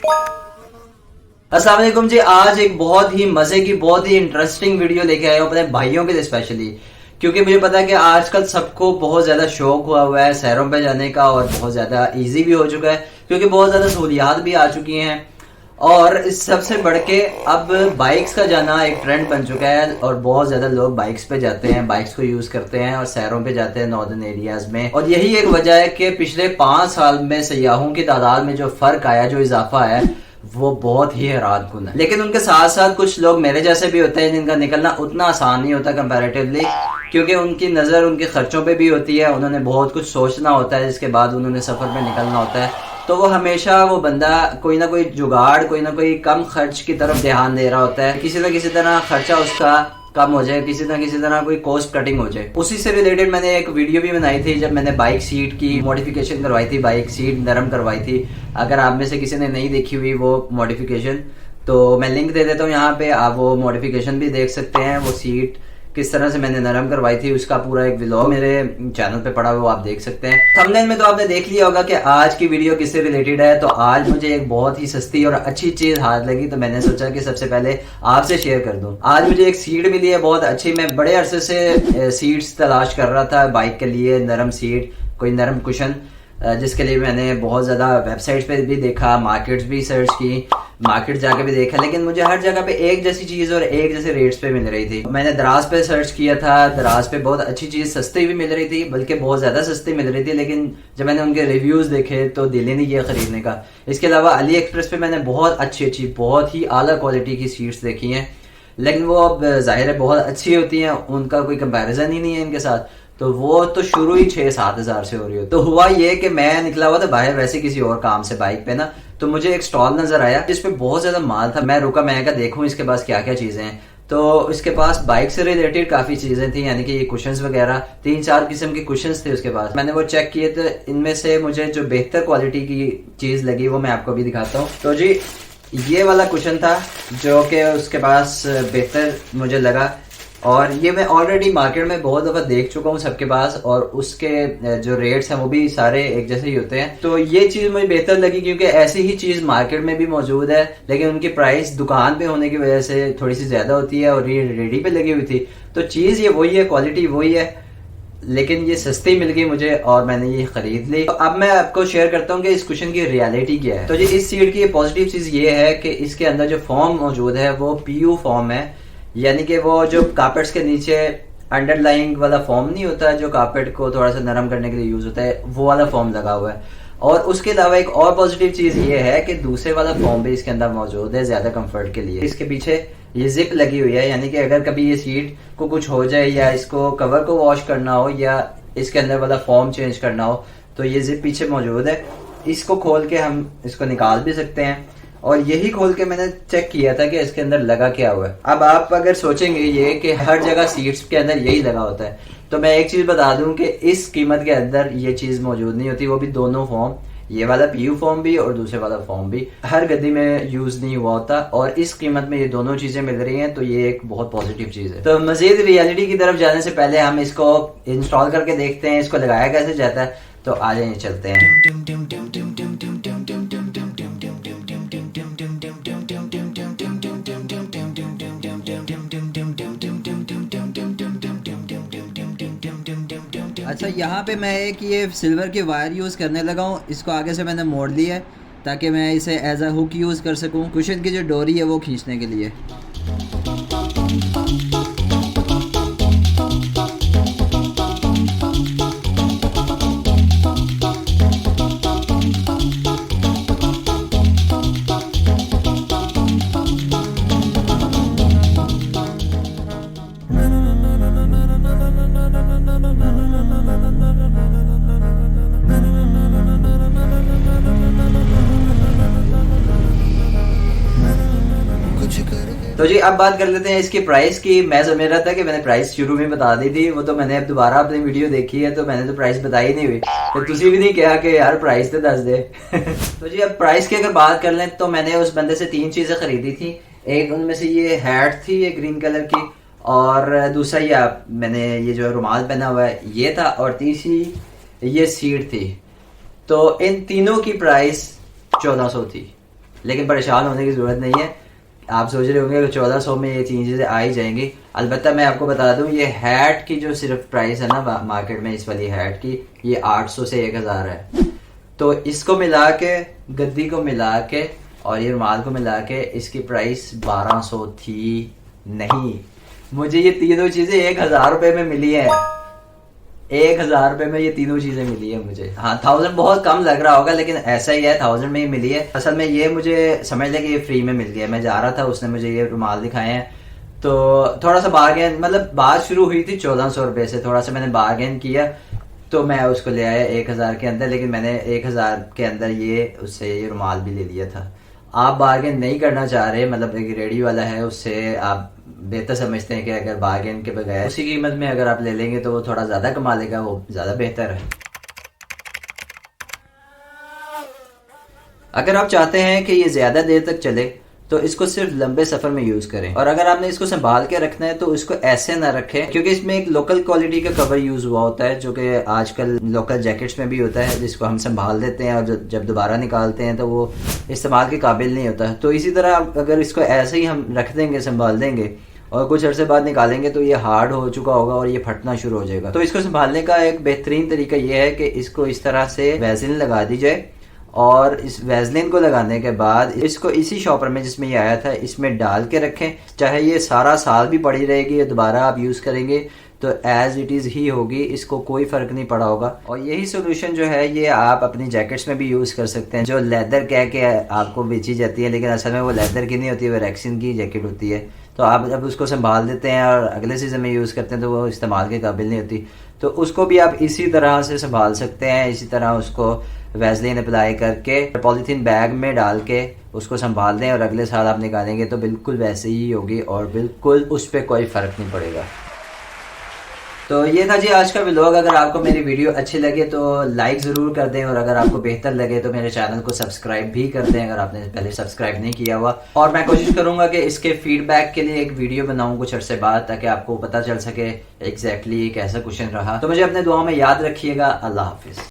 अस्सलाम वालेकुम जी। आज एक बहुत ही मजे की बहुत ही इंटरेस्टिंग वीडियो लेके आया हूँ अपने भाइयों के लिए स्पेशली, क्योंकि मुझे पता है कि आजकल सबको बहुत ज्यादा शौक हुआ है शहरों पे जाने का, और बहुत ज्यादा इजी भी हो चुका है क्योंकि बहुत ज्यादा सहूलियात भी आ चुकी हैं। और इस सबसे बढ़ के अब बाइक्स का जाना एक ट्रेंड बन चुका है और बहुत ज्यादा लोग बाइक्स पे जाते हैं, बाइक्स को यूज करते हैं और शहरों पे जाते हैं नॉर्दर्न एरियाज में। और यही एक वजह है कि पिछले 5 साल में सयाहों की तादाद में जो फर्क आया, जो इजाफा है, वो बहुत ही हैरान कुन है। लेकिन उनके साथ साथ कुछ लोग मेरे जैसे भी होते हैं जिनका निकलना उतना आसान नहीं होता कंपैरेटिवली, क्योंकि उनकी नज़र उनके खर्चों पे भी होती है, उन्होंने बहुत कुछ सोचना होता है, जिसके बाद उन्होंने सफ़र में निकलना होता है। तो वो हमेशा वो बंदा कोई ना कोई जुगाड़, कोई ना कोई कम खर्च की तरफ ध्यान दे रहा होता है, किसी न किसी तरह खर्चा उसका कम हो जाए, किसी ना किसी तरह कोई कॉस्ट कटिंग हो जाए। उसी से रिलेटेड मैंने एक वीडियो भी बनाई थी जब मैंने बाइक सीट की मॉडिफिकेशन करवाई थी, बाइक सीट नरम करवाई थी। अगर आप में से किसी ने नहीं देखी हुई वो मॉडिफिकेशन, तो मैं लिंक दे देता हूँ यहाँ पे, आप वो मॉडिफिकेशन भी देख सकते हैं। वो सीट किस तरह से मैंने नरम करवाई थी उसका पूरा एक व्लॉग मेरे चैनल पे पड़ा हुआ, वो आप देख सकते हैं। थंबनेल में तो आपने देख लिया होगा कि आज की वीडियो किससे रिलेटेड है। तो आज मुझे एक बहुत ही सस्ती और अच्छी चीज हाथ लगी, तो मैंने सोचा कि सबसे पहले आपसे शेयर कर दूं। आज मुझे एक सीट मिली है बहुत अच्छी। मैं बड़े अरसे से सीट्स तलाश कर रहा था बाइक के लिए, नरम सीट, कोई नरम कुशन, जिसके लिए मैंने बहुत ज़्यादा वेबसाइट्स पे भी देखा, मार्केट्स भी सर्च की, मार्केट जाके भी देखा, लेकिन मुझे हर जगह पे एक जैसी चीज़ और एक जैसे रेट्स पे मिल रही थी। मैंने दराज पे सर्च किया था, दराज पे बहुत अच्छी चीज़ सस्ती भी मिल रही थी, बल्कि बहुत ज़्यादा सस्ती मिल रही थी, लेकिन जब मैंने उनके रिव्यूज़ देखे तो दिल ही नहीं किया ख़रीदने का। इसके अलावा अली एक्सप्रेस पे मैंने बहुत अच्छी बहुत ही आला क्वालिटी की सीट्स देखी हैं, लेकिन वो अब जाहिर है बहुत अच्छी होती हैं, उनका कोई कंपैरिजन ही नहीं है इनके साथ। तो वो तो शुरू ही 6-7 हज़ार से हो रही हो। तो हुआ ये कि मैं निकला हुआ था बाहर वैसे किसी और काम से बाइक पे ना, तो मुझे एक स्टॉल नजर आया जिसपे बहुत ज्यादा माल था। मैं रुका, मैं क्या देखूं इसके पास क्या क्या चीजें हैं। तो इसके पास बाइक से रिलेटेड काफी चीजें थी, यानी कि ये कुशंस वगैरह, 3-4 किस्म के कुशंस थे उसके पास। मैंने वो चेक किए तो इनमें से मुझे जो बेहतर क्वालिटी की चीज लगी वो मैं आपको भी दिखाता हूँ। तो जी ये वाला कुशन था जो कि उसके पास बेहतर मुझे लगा, और ये मैं ऑलरेडी मार्केट में बहुत दफ़ा देख चुका हूँ सबके पास, और उसके जो रेट्स हैं वो भी सारे एक जैसे ही होते हैं। तो ये चीज़ मुझे बेहतर लगी क्योंकि ऐसी ही चीज़ मार्केट में भी मौजूद है, लेकिन उनकी प्राइस दुकान पे होने की वजह से थोड़ी सी ज़्यादा होती है, और ये रेडी पे लगी हुई थी। तो चीज़ ये वही है, क्वालिटी वही है, लेकिन ये सस्ती मिल गई मुझे और मैंने ये खरीद ली। तो अब मैं आपको शेयर करता हूँ कि इस कुशन की रियलिटी क्या है। तो जी इस सीट की पॉजिटिव चीज़ ये है कि इसके अंदर जो फॉर्म मौजूद है वो PU फॉर्म है, यानी कि वो जो कारपेट्स के नीचे अंडरलाइंग वाला फॉर्म नहीं होता जो कारपेट को थोड़ा सा नरम करने के लिए यूज होता है, वो वाला फॉर्म लगा हुआ है। और उसके अलावा एक और पॉजिटिव चीज ये है कि दूसरे वाला फॉर्म भी इसके अंदर मौजूद है ज्यादा कंफर्ट के लिए। इसके पीछे ये जिप लगी हुई है, यानी कि अगर कभी ये सीट को कुछ हो जाए या इसको कवर को वॉश करना हो या इसके अंदर वाला फॉर्म चेंज करना हो तो ये जिप पीछे मौजूद है। इसको खोल के हम इसको निकाल भी सकते हैं, और यही खोल के मैंने चेक किया था कि इसके अंदर लगा क्या हुआ है। अब आप अगर सोचेंगे ये कि हर जगह सीट्स के अंदर यही लगा होता है, तो मैं एक चीज बता दूं कि इस कीमत के अंदर ये चीज मौजूद नहीं होती, वो भी दोनों फॉर्म, ये वाला PU फॉर्म भी और दूसरे वाला फॉर्म भी हर गद्दी में यूज नहीं हुआ होता, और इस कीमत में ये दोनों चीजें मिल रही हैं, तो ये एक बहुत पॉजिटिव चीज है। तो मजीद रियलिटी की तरफ जाने से पहले हम इसको इंस्टॉल करके देखते हैं, इसको लगाया कैसे जाता है। तो आ जाइए चलते हैं। अच्छा, यहाँ पे मैं एक ये सिल्वर की वायर यूज़ करने लगा हूँ। इसको आगे से मैंने मोड़ लिया है ताकि मैं इसे एज अ हुक यूज़ कर सकूँ कुशन की जो डोरी है वो खींचने के लिए। तो जी अब बात कर लेते हैं इसकी प्राइस की। मैं समझ रहा था कि मैंने प्राइस शुरू में बता दी थी, वो तो मैंने अब दोबारा अपनी वीडियो देखी है तो मैंने तो प्राइस बताई नहीं हुई, तो तुसी भी नहीं कहा कि यार प्राइस तो दस दे। तो जी अब प्राइस की अगर बात कर लें तो मैंने उस बंदे से 3 चीजें खरीदी थी। एक उनमें से ये हैट थी, ये ग्रीन कलर की, और दूसरा ये मैंने ये जो रुमाल पहना हुआ है ये था, और तीसरी ये सीट थी। तो इन तीनों की प्राइस 1400 थी। लेकिन परेशान होने की ज़रूरत नहीं है। आप सोच रहे होंगे कि 1400 में ये चीज़ें आ ही जाएंगी। अलबत्ता मैं आपको बता दूं, ये हैट की जो सिर्फ प्राइस है ना मार्केट में इस वाली हैट की, ये 800 से 1000 है। तो इसको मिला के, गद्दी को मिला के और ये रुमाल को मिला के इसकी प्राइस 1200 थी। नहीं, मुझे ये तीनों चीज़ें 1000 रुपये में मिली है। 1000 रुपये में ये तीनों चीजें मिली है मुझे। हाँ, 1000 बहुत कम लग रहा होगा, लेकिन ऐसा ही है, 1000 में ही मिली है। असल में ये मुझे समझ लें कि ये फ्री में मिल गया। मैं जा रहा था, उसने मुझे ये रुमाल दिखाए हैं, तो थोड़ा सा बार्गेन, मतलब बात शुरू हुई थी 1400 रुपये से, थोड़ा सा मैंने बार्गेन किया तो मैं उसको ले आया 1000 के अंदर। लेकिन मैंने 1000 के अंदर ये उससे ये रुमाल भी ले लिया था। आप बार्गेन नहीं करना चाह रहे, मतलब एक रेडी वाला है, उससे आप बेहतर समझते हैं कि अगर बार्गेन के बगैर उसी कीमत में अगर आप ले लेंगे तो वो थोड़ा ज़्यादा कमा लेगा, वो ज़्यादा बेहतर है। अगर आप चाहते हैं कि ये ज़्यादा देर तक चले तो इसको सिर्फ लंबे सफ़र में यूज़ करें। और अगर आपने इसको संभाल के रखना है तो इसको ऐसे ना रखें, क्योंकि इसमें एक लोकल क्वालिटी का कवर यूज़ हुआ होता है, जो कि आजकल लोकल जैकेट्स में भी होता है, जिसको हम संभाल देते हैं और जब दोबारा निकालते हैं तो वो इस्तेमाल के काबिल नहीं होता। तो इसी तरह अगर इसको ऐसे ही हम रख देंगे, संभाल देंगे और कुछ अरसे बाद निकालेंगे तो ये हार्ड हो चुका होगा और ये फटना शुरू हो जाएगा। तो इसको संभालने का एक बेहतरीन तरीका ये है कि इसको इस तरह से वैसलीन लगा दी जाए, और इस वैसलीन को लगाने के बाद इसको इसी शॉपर में जिसमें ये आया था इसमें डाल के रखें। चाहे ये सारा साल भी पड़ी रहेगी या दोबारा आप यूज़ करेंगे तो एज इट इज़ ही होगी, इसको कोई फ़र्क नहीं पड़ा होगा। और यही सोल्यूशन जो है ये आप अपनी जैकेट्स में भी यूज़ कर सकते हैं, जो लेदर कह के आपको बेची जाती है, लेकिन असल में वो लेदर की नहीं होती है, वो रेक्सिन की जैकेट होती है। तो आप जब उसको संभाल देते हैं और अगले सीज़न में यूज़ करते हैं तो वो इस्तेमाल के काबिल नहीं होती। तो उसको भी आप इसी तरह से संभाल सकते हैं, इसी तरह उसको वैसलीन अप्लाई करके पॉलीथीन बैग में डाल के उसको संभाल दें और अगले साल आप निकालेंगे तो बिल्कुल वैसे ही होगी और बिल्कुल उस पर कोई फ़र्क नहीं पड़ेगा। तो ये था जी आज का व्लॉग। अगर आपको मेरी वीडियो अच्छी लगे तो लाइक ज़रूर कर दें, और अगर आपको बेहतर लगे तो मेरे चैनल को सब्सक्राइब भी कर दें अगर आपने पहले सब्सक्राइब नहीं किया हुआ। और मैं कोशिश करूँगा कि इसके फीडबैक के लिए एक वीडियो बनाऊँ कुछ अर्से बाद, ताकि आपको पता चल सके एग्जैक्टली कैसा क्वेश्चन रहा। तो मुझे अपने दुआ में याद रखिएगा। अल्लाह हाफिज़।